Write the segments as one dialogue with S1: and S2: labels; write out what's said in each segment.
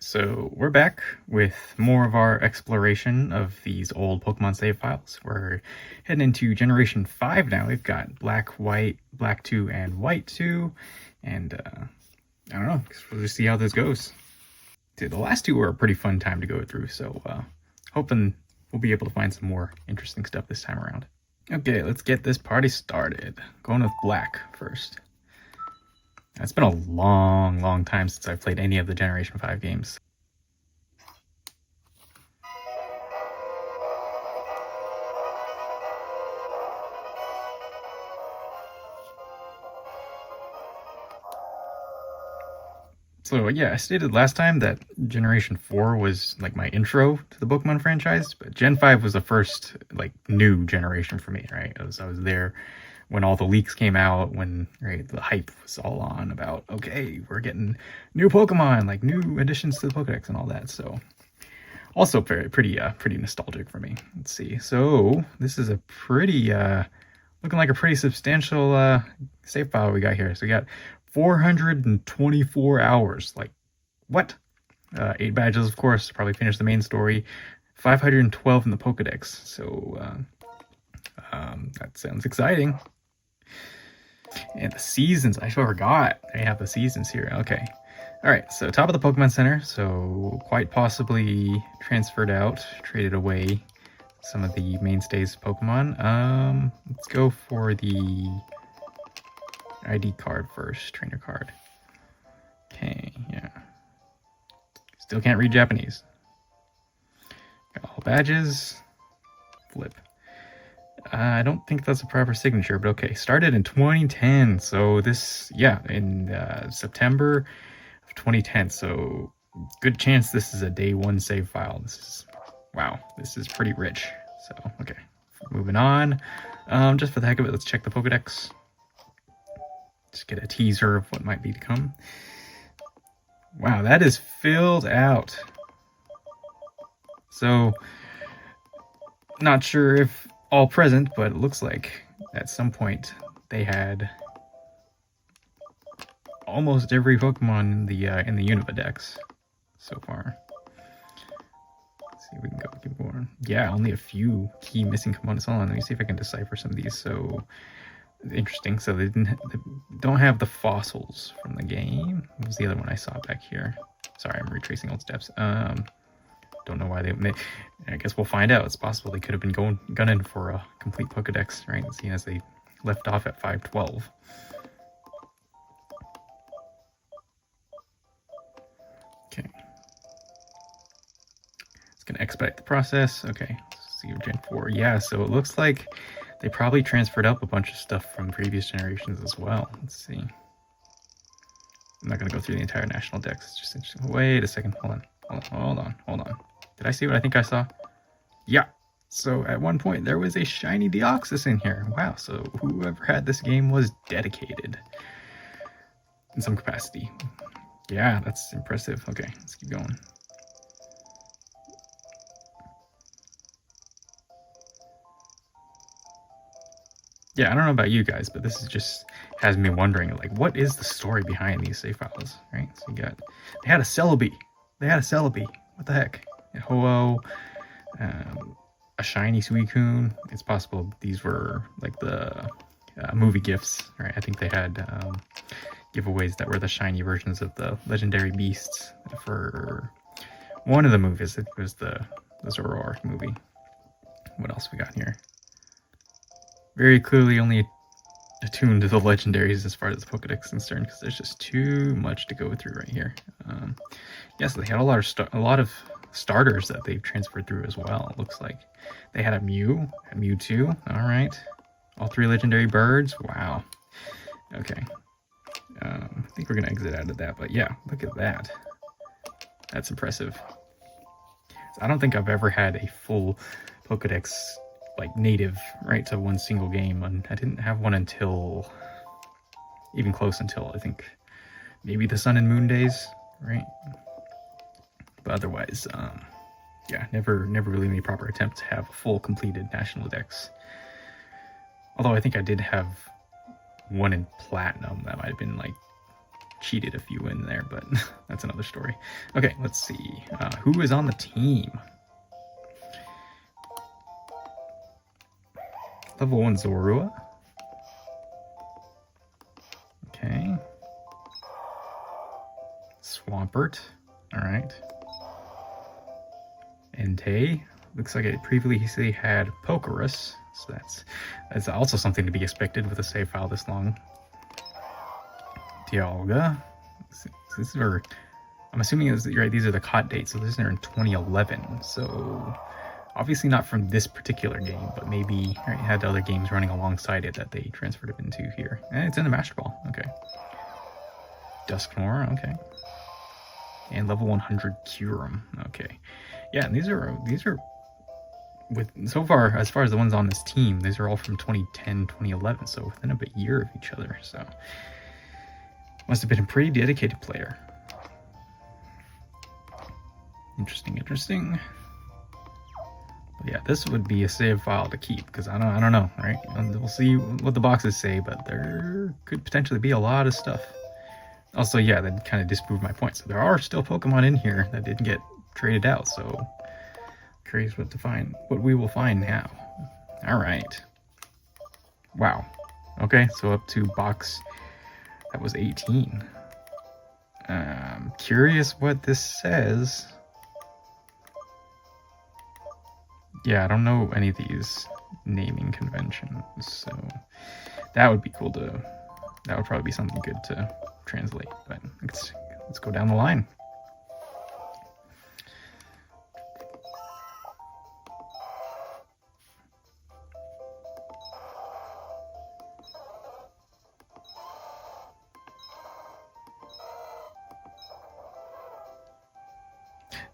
S1: So we're back with more of our exploration of these old Pokemon save files. We're heading into Generation 5 now. We've got Black, White, Black 2, and White 2. And I don't know, we'll just see how this goes. Dude, the last two were a pretty fun time to go through, so hoping we'll be able to find some more interesting stuff this time around. Okay, let's get this party started. Going with Black first. It's been a long time since I've played any of the Generation 5 games. So yeah, I stated last time that Generation 4 was like my intro to the Pokemon franchise, but Gen 5 was the first like new generation for me, right? I was there when all the leaks came out, when the hype was all on about, okay, we're getting new Pokemon, like new additions to the Pokedex and all that. So also pretty nostalgic for me. Let's see. So this is a pretty looking like a pretty substantial save file we got here. So we got 424 hours. Like what? 8 badges, of course, probably finish the main story. 512 in the Pokedex. So that sounds exciting. And the seasons, I forgot. I have the seasons here. Okay. All right, so top of the Pokemon Center. So quite possibly transferred out, traded away some of the mainstays of Pokemon. Let's go for the ID card first, trainer card. Okay, yeah. Still can't read Japanese. Got all badges. Flip. I don't think that's a proper signature, but okay. Started in 2010, so this, yeah, in September of 2010. So good chance this is a day one save file. This is, wow, this is pretty rich. So, okay, moving on. Just for the heck of it, let's check the Pokedex. Just get a teaser of what might be to come. Wow, that is filled out. So, not sure if all present, but it looks like at some point they had almost every Pokemon in the Unova Dex so far. Let's see if we can go keep going. Yeah, only a few key missing components. Hold on, let me see if I can decipher some of these. So interesting. So they don't have the fossils from the game. What was the other one I saw back here? Sorry, I'm retracing old steps. Don't know why they I guess we'll find out. It's possible they could have been gunning for a complete Pokedex, right? Seeing as they left off at 512. Okay. It's gonna expedite the process. Okay, let's see Gen 4. Yeah, so it looks like they probably transferred up a bunch of stuff from previous generations as well. Let's see. I'm not gonna go through the entire national dex. It's just interesting. Wait a second. Hold on. Did I see what I think I saw? Yeah. So at one point there was a shiny Deoxys in here. Wow. So whoever had this game was dedicated in some capacity. Yeah, that's impressive. Okay, let's keep going. Yeah, I don't know about you guys, but this is just has me wondering, like, what is the story behind these save files, right? So they had a Celebi. What the heck? A Ho-Oh, a shiny Suicune. It's possible these were like the movie gifts, right? I think they had giveaways that were the shiny versions of the legendary beasts for one of the movies. It was the Zoroark movie. What else we got here? Very clearly only attuned to the legendaries as far as the Pokedex is concerned, because there's just too much to go through right here. Yes, they had a lot of starters that they've transferred through as well. It looks like they had a Mew, a Mewtwo. All right, all 3 legendary birds. Wow. Okay. I think we're gonna exit out of that, but yeah, look at that. That's impressive. So I don't think I've ever had a full Pokedex like native right to one single game, and I didn't have one until even close until I think maybe the Sun and Moon days, right? But otherwise, yeah, never really made a proper attempt to have a full completed national dex. Although I think I did have one in platinum. That might have been like cheated a few in there, but that's another story. Okay, let's see. Who is on the team? Level 1 Zorua. Okay. Swampert. Alright. Entei. Looks like it previously had Pokerus. So that's also something to be expected with a save file this long. Dialga. I'm assuming right, these are the COD dates, so this is in 2011. So obviously not from this particular game, but maybe it had other games running alongside it that they transferred it into here. And it's in the Master Ball. Okay. Dusknoir. Okay. And level 100 Kyurem. Okay. Yeah, and these are with so far as the ones on this team, these are all from 2010, 2011, so within about a year of each other. So must have been a pretty dedicated player. Interesting. But yeah, this would be a save file to keep because I don't know, right? And we'll see what the boxes say, but there could potentially be a lot of stuff. Also, yeah, that kind of disproved my point. So there are still Pokemon in here that didn't get traded out. So curious what we will find now. All right. Wow. Okay, so up to box that was 18. Curious what this says. Yeah, I don't know any of these naming conventions, so that would be cool that would probably be something good to translate, but let's go down the line.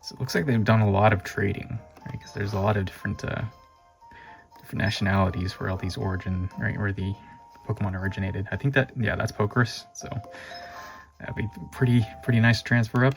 S1: So it looks like they've done a lot of trading, right? Because there's a lot of different nationalities where all these origin, right, where the Pokemon originated. I think that's Pokerus, so that'd be pretty nice to transfer up.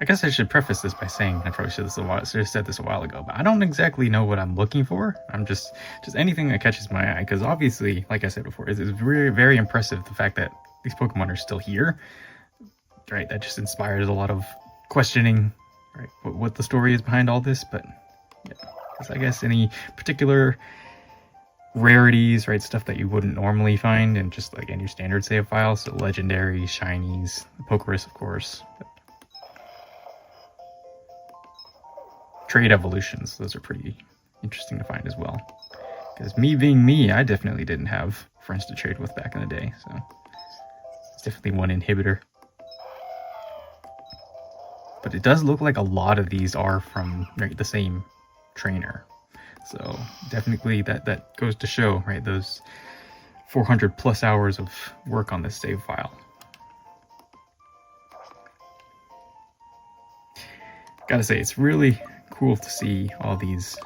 S1: I guess I should preface this by saying I probably should have said this a while ago, but I don't exactly know what I'm looking for. I'm just anything that catches my eye, because obviously, like I said before, it's very, very impressive the fact that these Pokemon are still here, right? That just inspires a lot of questioning, right? What the story is behind all this, but yeah, because I guess any particular rarities, right? Stuff that you wouldn't normally find in just like in your standard save file, so legendaries, shinies, Pokerus, of course. Trade evolutions, those are pretty interesting to find as well. Because me being me, I definitely didn't have friends to trade with back in the day, so it's definitely one inhibitor. But it does look like a lot of these are from the same trainer. So definitely that goes to show, right, those 400 plus hours of work on this save file. Gotta say, it's really cool to see all these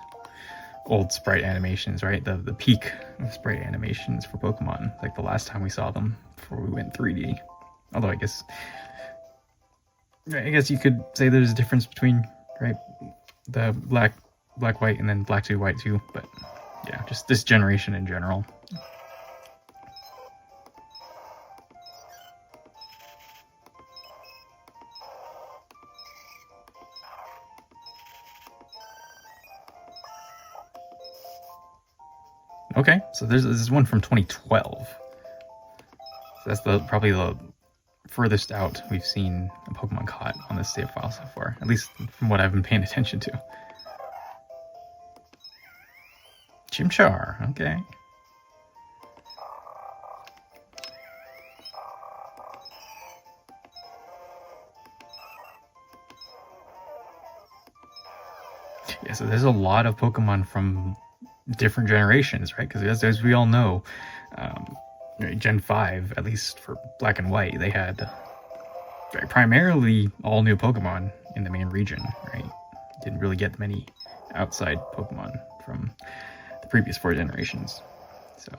S1: old sprite animations, right? The peak of sprite animations for Pokemon, like the last time we saw them before we went 3D. Although I guess you could say there's a difference between, right, the black white and then black 2 white 2, but yeah, just this generation in general. Okay, so this is one from 2012. So that's probably the furthest out we've seen a Pokemon caught on this save file so far, at least from what I've been paying attention to. Chimchar, okay. Yeah, so there's a lot of Pokemon from different generations, right? Because as we all know, Gen 5, at least for Black and White, they had primarily all new Pokemon, in the main region, right? Didn't really get many outside Pokemon from the previous 4 generations. So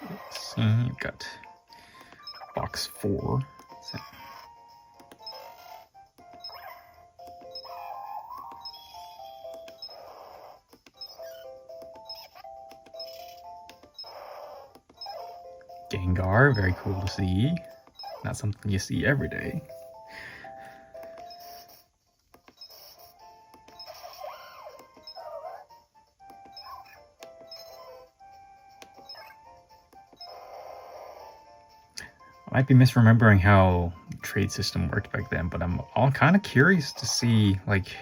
S1: let's see, we've got box 4. So Gengar, very cool to see. Not something you see every day. I might be misremembering how the trade system worked back then, but I'm all kind of curious to see, like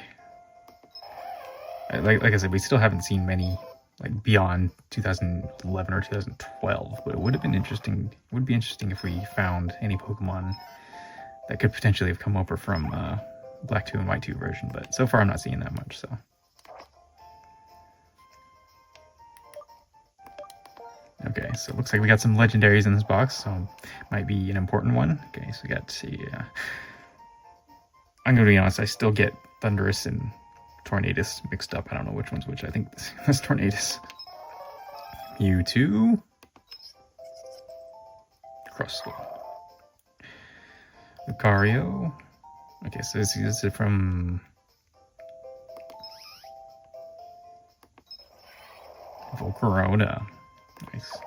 S1: I said, we still haven't seen many like beyond 2011 or 2012, but it would have been interesting. It would be interesting if we found any Pokemon that could potentially have come over from Black 2 and White 2 version, but so far I'm not seeing that much. So okay, so it looks like we got some legendaries in this box, so might be an important one. Okay, so we got I'm gonna be honest, I still get Thundurus and Tornadus mixed up. I don't know which one's which. I think this is Tornadus. Mewtwo. Crustle. Lucario. Okay, so this is from Volcarona. Nice.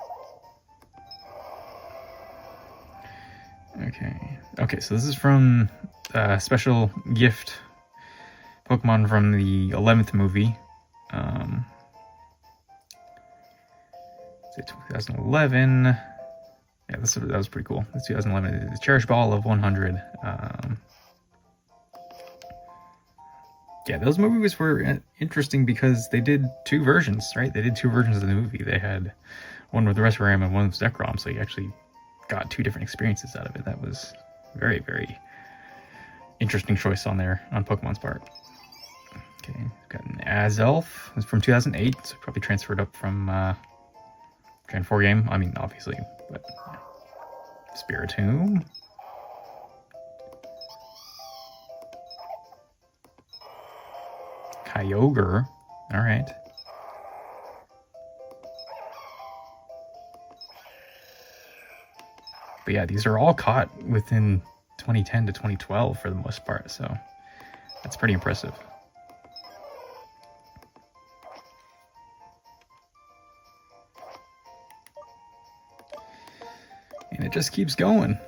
S1: Okay, so this is from special gift Pokemon from the 11th movie. Say 2011. Yeah, that was pretty cool. It's 2011. The Cherish Ball of 100. Yeah, those movies were interesting because they did 2 versions, right? They did 2 versions of the movie. They had one with Reshiram and one with Zekrom, so you actually got 2 different experiences out of it. That was very, very interesting choice on Pokemon's part. Okay, we've got an Azelf. It's from 2008, so probably transferred up from Gen 4 game. I mean, obviously, but yeah. Spiritomb. Kyogre. All right. But yeah, these are all caught within 2010 to 2012 for the most part, so that's pretty impressive. And it just keeps going.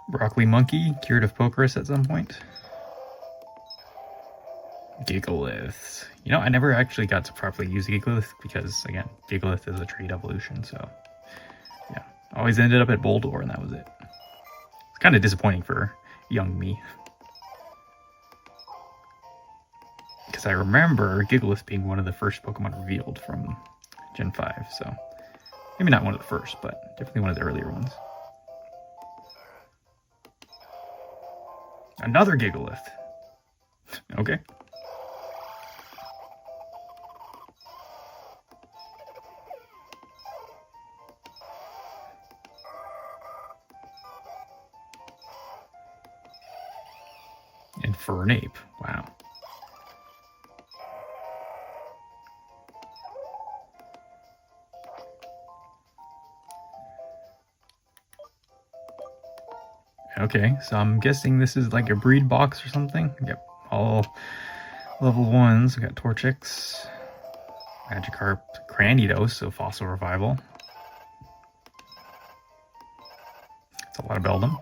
S1: Broccoli Monkey, cured of Pokerus at some point. Gigalith. You know, I never actually got to properly use Gigalith because, again, Gigalith is a trait evolution, so yeah. Always ended up at Boldore, and that was it. It's kind of disappointing for young me. Because I remember Gigalith being one of the first Pokemon revealed from Gen 5, so maybe not one of the first, but definitely one of the earlier ones. Another Gigalith. Okay. And Fernape. Wow. Okay, so I'm guessing this is like a breed box or something. Yep, all level 1s. We got Torchic, Magikarp, Cranidos, so Fossil Revival. It's a lot of Beldum.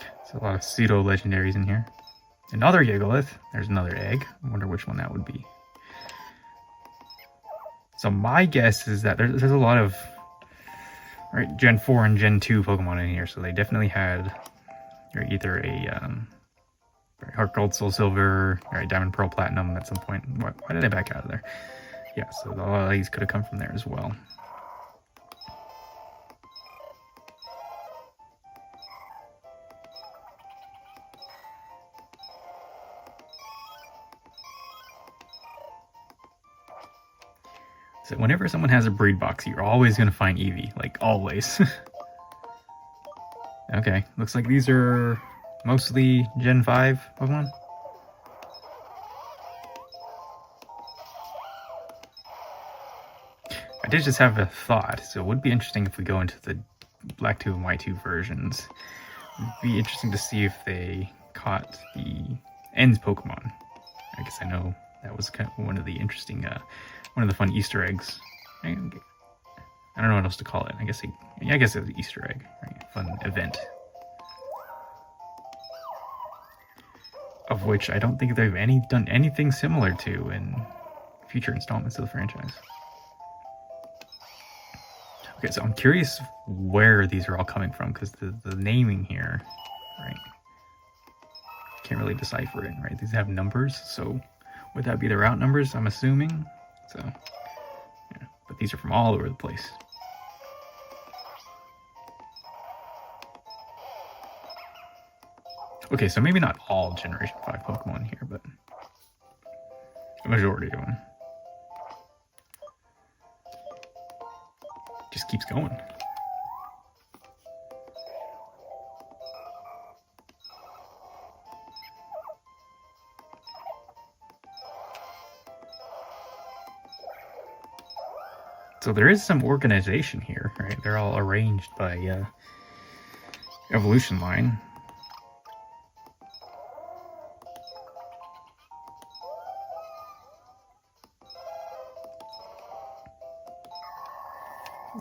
S1: There's a lot of pseudo legendaries in here. Another Gigalith. There's another egg. I wonder which one that would be. So my guess is that there's a lot of Gen 4 and Gen 2 Pokemon in here, so they definitely had either a Heart Gold, Soul Silver, Diamond, Pearl, Platinum at some point. Why did I back out of there? Yeah, so a lot of these could have come from there as well. So whenever someone has a breed box, you're always going to find Eevee. Like, always. Okay, looks like these are mostly Gen 5 Pokemon. I did just have a thought, so it would be interesting if we go into the Black 2 and White 2 versions. It'd be interesting to see if they caught the Ends Pokemon. I guess I know that was kind of one of the interesting, one of the fun Easter eggs. I don't know what else to call it. I guess it was an Easter egg, right? Fun event. Of which I don't think they've done anything similar to in future installments of the franchise. Okay, so I'm curious where these are all coming from, because the naming here, right? Can't really decipher it, right? These have numbers, so would that be the route numbers, I'm assuming? So, yeah, but these are from all over the place. Okay, so maybe not all Generation 5 Pokemon here, but a majority of them. Just keeps going. So there is some organization here, right? They're all arranged by evolution line.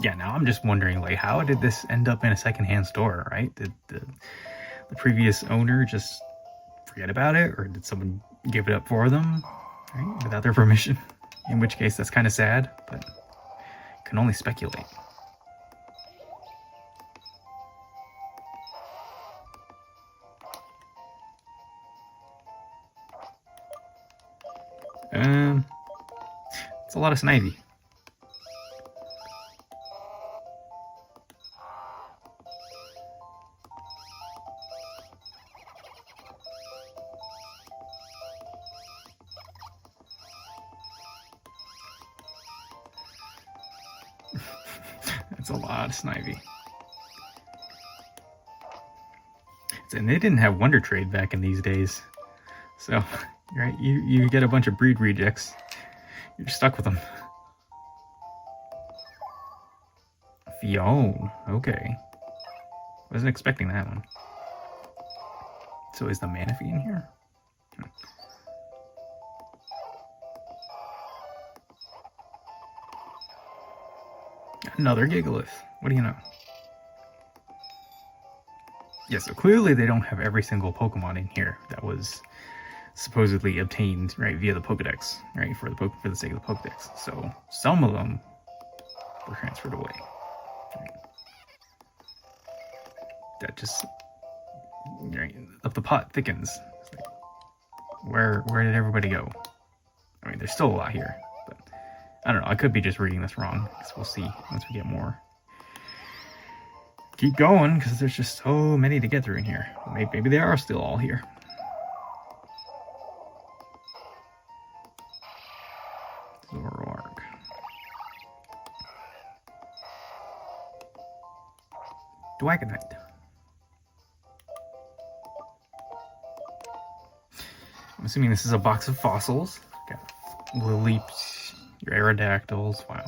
S1: Yeah, now I'm just wondering, like, how did this end up in a secondhand store, right? Did the previous owner just forget about it, or did someone give it up for them, right, without their permission? In which case, that's kind of sad, but can only speculate. It's a lot of Snivy. That's a lot of Snivy. And they didn't have Wonder Trade back in these days. So, right, you get a bunch of breed rejects. You're stuck with them. Fion, okay. Wasn't expecting that one. So is the Manaphy in here? Another Gigalith. What do you know? Yeah, so clearly they don't have every single Pokemon in here that was supposedly obtained, right, via the Pokedex, right, for the sake of the Pokedex. So some of them were transferred away. Right? That just, right, the pot thickens. It's like, where did everybody go? I mean, there's still a lot here, but I don't know. I could be just reading this wrong. Guess we'll see once we get more. Keep going, because there's just so many to get through in here. Maybe they are still all here. Zoroark. Dragonite. I'm assuming this is a box of fossils. Got Lillips, your Aerodactyls. Wow.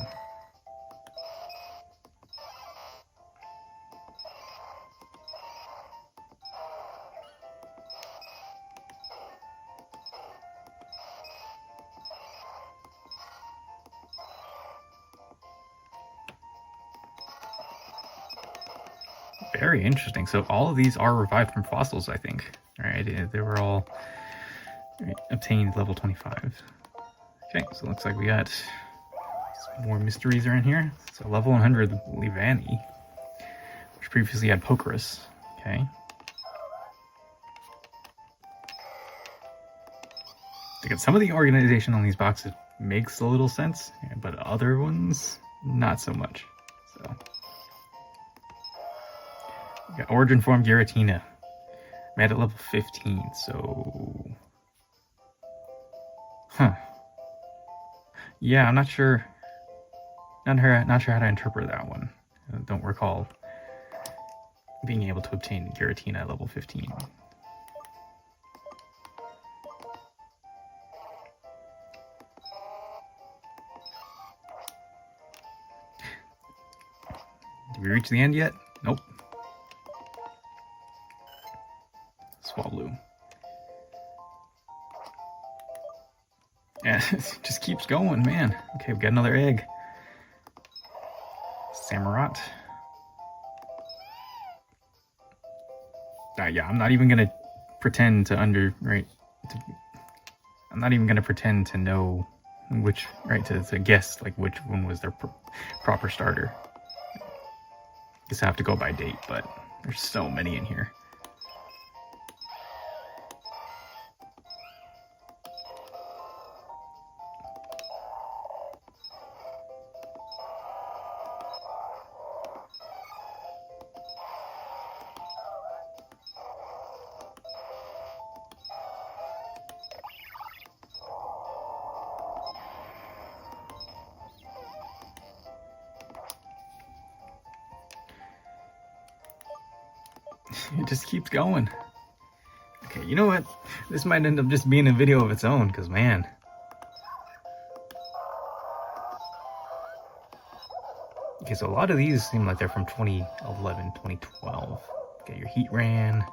S1: Very interesting. So all of these are revived from fossils, I think. Right? They were all obtained level 25. Okay, so it looks like we got some more mysteries are in here. So level 100, Leavanny, which previously had Pokerus. Okay. Because some of the organization on these boxes makes a little sense, but other ones, not so much. So, we got Origin Form Giratina, made at level 15, so... Huh. Yeah, I'm not sure Not sure how to interpret that one. Don't recall being able to obtain Giratina at level 15. Did we reach the end yet? Nope. Swablu. Yeah, it just keeps going, man. Okay, we've got another egg. Samurott. Yeah, I'm not even gonna pretend to I'm not even gonna pretend to know which, to guess like which one was their proper starter. Guess I have to go by date, but there's so many in here. It just keeps going. Okay, you know what? This might end up just being a video of its own, because man. Okay, so a lot of these seem like they're from 2011, 2012. Okay, your Heatran.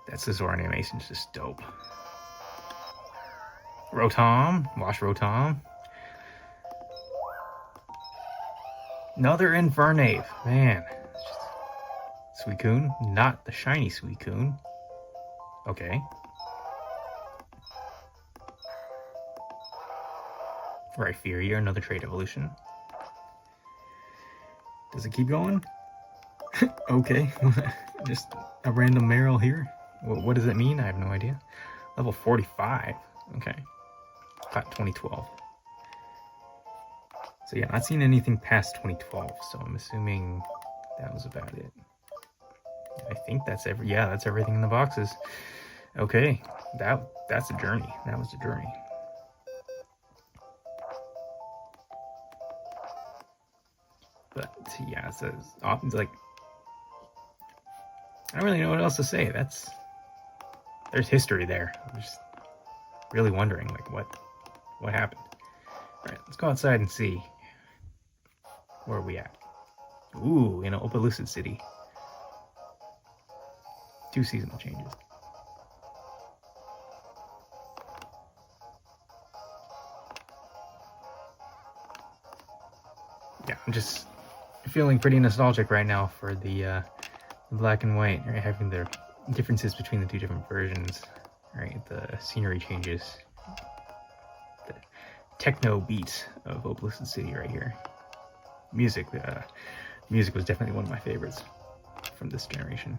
S1: That Scizor animation is just dope. Rotom, Wash Rotom. Another Infernape, man. Suicune, not the shiny Suicune. Okay. Rhyperior, another trait evolution. Does it keep going? Okay, just a random Marill here. What does that mean? I have no idea. Level 45. Okay. Caught 2012. So yeah, not seeing anything past 2012, so I'm assuming that was about it. I think that's that's everything in the boxes. Okay, that's a journey. That was a journey. But yeah, it says often like I don't really know what else to say. There's history there. I'm just really wondering like what happened. All right, let's go outside and see where are we at. Ooh, in Opelucid City. 2 seasonal changes. Yeah, I'm just feeling pretty nostalgic right now for the black and white, right? Having the differences between the 2 different versions, right? The scenery changes, the techno beat of Opelucid City right here. Music was definitely one of my favorites from this generation.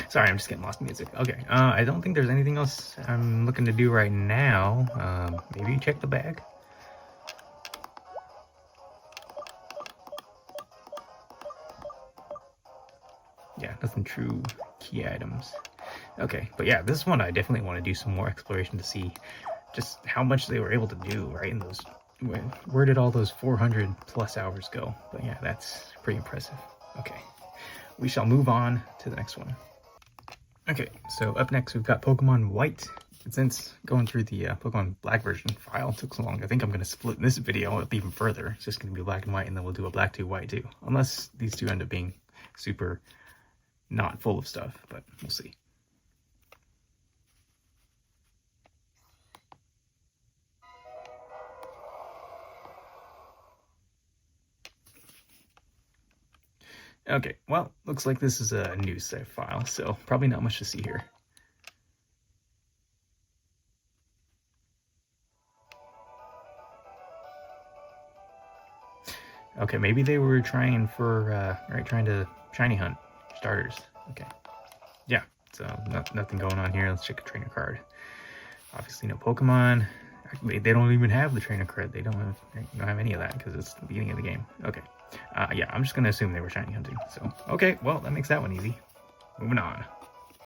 S1: Sorry, I'm just getting lost in music. Okay, I don't think there's anything else I'm looking to do right now. Maybe check the bag. Yeah, nothing true key items. Okay, but yeah, this one I definitely want to do some more exploration to see just how much they were able to do, right? In those, where did all those 400 plus hours go? But yeah, that's pretty impressive. Okay, we shall move on to the next one. Okay, so up next we've got Pokemon White. And since going through the Pokemon Black version file took so long, I think I'm going to split this video up even further. It's just going to be Black and White, and then we'll do a Black 2, White 2. Unless these two end up being super not full of stuff, but we'll see. Okay, well, looks like this is a news save file, so probably not much to see here. Okay, maybe they were trying to shiny hunt starters. Okay, yeah, so nothing going on here. Let's check a trainer card. Obviously no Pokemon. They don't even have the trainer cred. They don't have any of that because it's the beginning of the game. Okay. Yeah, I'm just gonna assume they were shiny hunting. So okay, well that makes that one easy. Moving on.